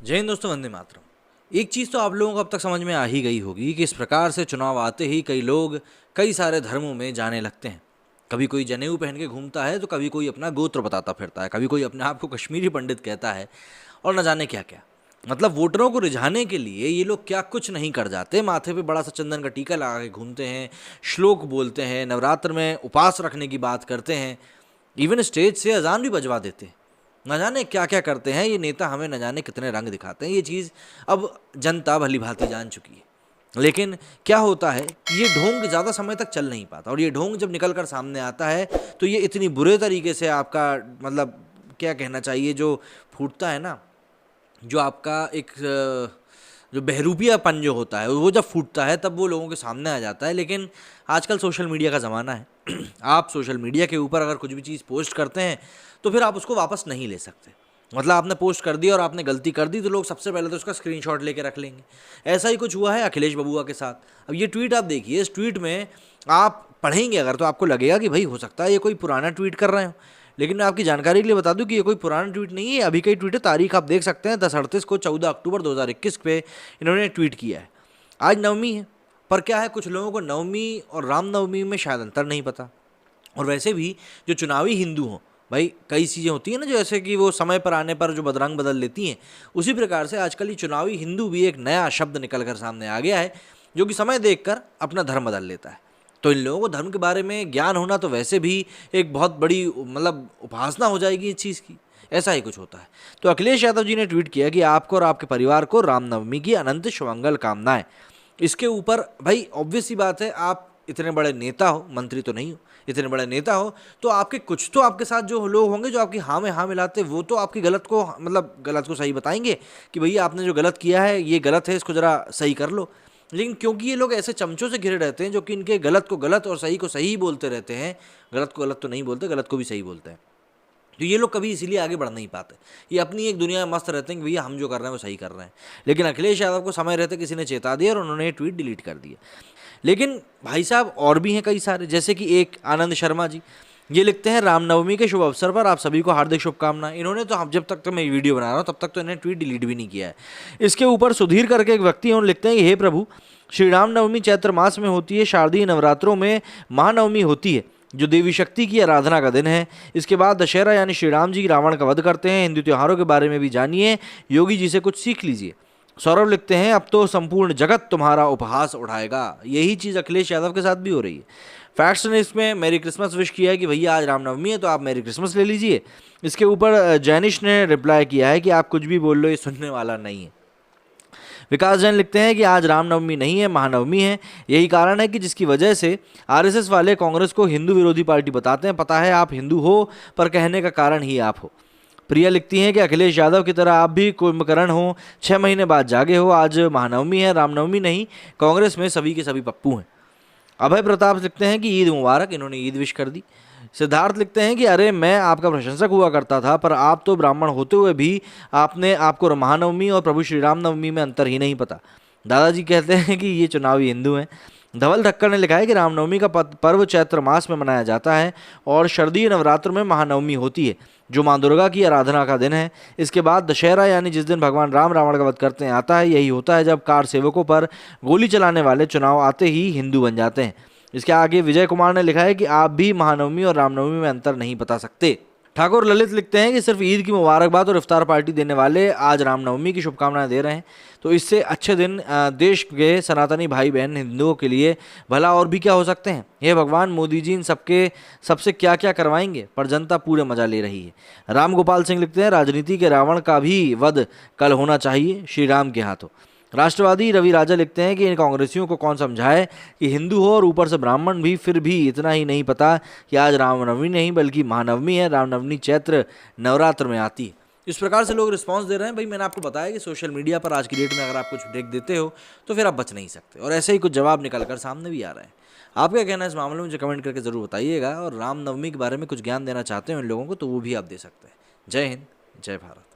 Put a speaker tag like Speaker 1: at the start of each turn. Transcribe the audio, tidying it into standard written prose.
Speaker 1: जय हिंद दोस्तों, वंदे मातरम। एक चीज़ तो आप लोगों को अब तक समझ में आ ही गई होगी कि इस प्रकार से चुनाव आते ही कई लोग कई सारे धर्मों में जाने लगते हैं। कभी कोई जनेऊ पहन के घूमता है तो कभी कोई अपना गोत्र बताता फिरता है, कभी कोई अपने आप को कश्मीरी पंडित कहता है और न जाने क्या क्या। मतलब वोटरों को रिझाने के लिए ये लोग क्या कुछ नहीं कर जाते। माथे पे बड़ा सा चंदन का टीका लगा के घूमते हैं, श्लोक बोलते हैं, नवरात्र में उपवास रखने की बात करते हैं, इवन स्टेज से अजान भी बजवा देते हैं। न जाने क्या क्या करते हैं ये नेता, हमें न जाने कितने रंग दिखाते हैं। ये चीज़ अब जनता भली भांति जान चुकी है। लेकिन क्या होता है कि ये ढोंग ज़्यादा समय तक चल नहीं पाता, और ये ढोंग जब निकल कर सामने आता है तो ये इतनी बुरे तरीके से आपका मतलब क्या कहना चाहिए, जो फूटता है ना, जो आपका एक जो बहरूपियापन जो होता है वो जब फूटता है तब वो लोगों के सामने आ जाता है। लेकिन आजकल सोशल मीडिया का ज़माना है। आप सोशल मीडिया के ऊपर अगर कुछ भी चीज़ पोस्ट करते हैं तो फिर आप उसको वापस नहीं ले सकते। मतलब आपने पोस्ट कर दी और आपने गलती कर दी तो लोग सबसे पहले तो उसका स्क्रीनशॉट लेके रख लेंगे। ऐसा ही कुछ हुआ है अखिलेश बबुआ के साथ। अब ये ट्वीट आप देखिए, इस ट्वीट में आप पढ़ेंगे अगर तो आपको लगेगा कि भाई हो सकता है ये कोई पुराना ट्वीट कर रहे हो, लेकिन मैं आपकी जानकारी के लिए बता दूं कि ये कोई पुराना ट्वीट नहीं है, अभी का ही ट्वीट है। तारीख आप देख सकते हैं 10:38 को 14 अक्टूबर 2021 पे इन्होंने ट्वीट किया है। आज नवमी है, पर क्या है, कुछ लोगों को नवमी और रामनवमी में शायद अंतर नहीं पता। और वैसे भी जो चुनावी हिंदू हों, भाई कई चीज़ें होती हैं ना, जो जैसे कि वो समय पर आने पर जो बदरंग बदल लेती हैं, उसी प्रकार से आजकल ये चुनावी हिंदू भी एक नया शब्द निकल कर सामने आ गया है, जो कि समय देखकर अपना धर्म बदल लेता है। तो इन लोगों को धर्म के बारे में ज्ञान होना तो वैसे भी एक बहुत बड़ी मतलब उपासना हो जाएगी इस चीज़ की। ऐसा ही कुछ होता है। तो अखिलेश यादव जी ने ट्वीट किया कि आपको और आपके परिवार को रामनवमी की अनंत शुभमंगल कामनाएं। इसके ऊपर भाई ऑब्वियस सी बात है, आप इतने बड़े नेता हो, मंत्री तो नहीं हो, इतने बड़े नेता हो तो आपके कुछ तो आपके साथ जो लोग होंगे जो आपकी हाँ में हाँ मिलाते, वो तो आपकी गलत को मतलब गलत को सही बताएंगे कि भैया आपने जो गलत किया है ये गलत है, इसको ज़रा सही कर लो। लेकिन क्योंकि ये लोग ऐसे चमचों से घिरे रहते हैं जो कि इनके गलत को गलत और सही को सही बोलते रहते हैं, गलत को गलत तो नहीं बोलते, गलत को भी सही बोलते हैं, तो ये लोग कभी इसीलिए आगे बढ़ नहीं पाते। ये अपनी एक दुनिया में मस्त रहते हैं कि भैया हम जो कर रहे हैं वो सही कर रहे हैं। लेकिन अखिलेश यादव को समय रहते किसी ने चेता दिया और उन्होंने ये ट्वीट डिलीट कर दिया। लेकिन भाई साहब और भी हैं कई सारे, जैसे कि एक आनंद शर्मा जी, ये लिखते हैं रामनवमी के शुभ अवसर पर आप सभी को हार्दिक शुभकामनाएं। इन्होंने तो हम जब तक तो मैं वीडियो बना रहा हूँ तब तक तो इन्हें ट्वीट डिलीट भी नहीं किया है। इसके ऊपर सुधीर करके एक व्यक्ति हैं, उन्होंने लिखते हैं कि हे प्रभु, श्री रामनवमी चैत्र मास में होती है, शारदीय नवरात्रों में महानवमी होती है जो देवी शक्ति की आराधना का दिन है। इसके बाद दशहरा यानी श्री राम जी रावण का वध करते हैं। हिंदू त्योहारों के बारे में भी जानिए, योगी जी से कुछ सीख लीजिए। सौरभ लिखते हैं अब तो संपूर्ण जगत तुम्हारा उपहास उठाएगा। यही चीज़ अखिलेश यादव के साथ भी हो रही है। फैक्ट्स ने इसमें मेरी क्रिसमस विश किया है कि भैया आज रामनवमी है तो आप मेरी क्रिसमस ले लीजिए। इसके ऊपर जैनिश ने रिप्लाई किया है कि आप कुछ भी बोल लो, ये सुनने वाला नहीं है। विकास जैन लिखते हैं कि आज रामनवमी नहीं है, महानवमी है। यही कारण है कि जिसकी वजह से आरएसएस वाले कांग्रेस को हिंदू विरोधी पार्टी बताते हैं। पता है आप हिंदू हो, पर कहने का कारण ही आप हो। प्रिया लिखती हैं कि अखिलेश यादव की तरह आप भी कुंभकर्ण हो, 6 महीने बाद जागे हो। आज महानवमी है, रामनवमी नहीं। कांग्रेस में सभी के सभी पप्पू हैं। अभय प्रताप लिखते हैं कि ईद मुबारक, इन्होंने ईद विश कर दी। सिद्धार्थ लिखते हैं कि अरे मैं आपका प्रशंसक हुआ करता था, पर आप तो ब्राह्मण होते हुए भी आपको महानवमी और प्रभु श्री राम नवमी में अंतर ही नहीं पता। दादाजी कहते हैं कि ये चुनावी हिंदू हैं। धवल ठक्कर ने लिखा है कि रामनवमी का पर्व चैत्र मास में मनाया जाता है और शारदीय नवरात्र में महानवमी होती है जो माँ दुर्गा की आराधना का दिन है। इसके बाद दशहरा यानी जिस दिन भगवान राम रावण का वध करते हैं आता है। यही होता है जब कार सेवकों पर गोली चलाने वाले चुनाव आते ही हिंदू बन जाते हैं। इसके आगे विजय कुमार ने लिखा है कि आप भी महानवमी और रामनवमी में अंतर नहीं बता सकते। ठाकुर ललित लिखते हैं कि सिर्फ ईद की मुबारकबाद और इफ्तार पार्टी देने वाले आज रामनवमी की शुभकामनाएं दे रहे हैं, तो इससे अच्छे दिन देश के सनातनी भाई बहन हिंदुओं के लिए भला और भी क्या हो सकते हैं। हे भगवान, मोदी जी इन सबसे क्या क्या करवाएंगे, पर जनता पूरे मजा ले रही है। राम गोपाल सिंह लिखते हैं राजनीति के रावण का भी वध कल होना चाहिए श्री राम के हाथों। राष्ट्रवादी रवि राजा लिखते हैं कि इन कांग्रेसियों को कौन समझाए कि हिंदू हो और ऊपर से ब्राह्मण भी, फिर भी इतना ही नहीं पता कि आज रामनवमी नहीं बल्कि महानवमी है। रामनवमी चैत्र नवरात्र में आती है। इस प्रकार से लोग रिस्पांस दे रहे हैं। भाई मैंने आपको बताया कि सोशल मीडिया पर आज की डेट में अगर आप कुछ ब्रेक देते हो तो फिर आप बच नहीं सकते, और ऐसे ही कुछ जवाब निकल कर सामने भी आ रहे हैं। आप क्या कहना है इस मामले में मुझे कमेंट करके ज़रूर बताइएगा, और रामनवमी के बारे में कुछ ज्ञान देना चाहते हो इन लोगों को तो वो भी आप दे सकते हैं। जय हिंद, जय भारत।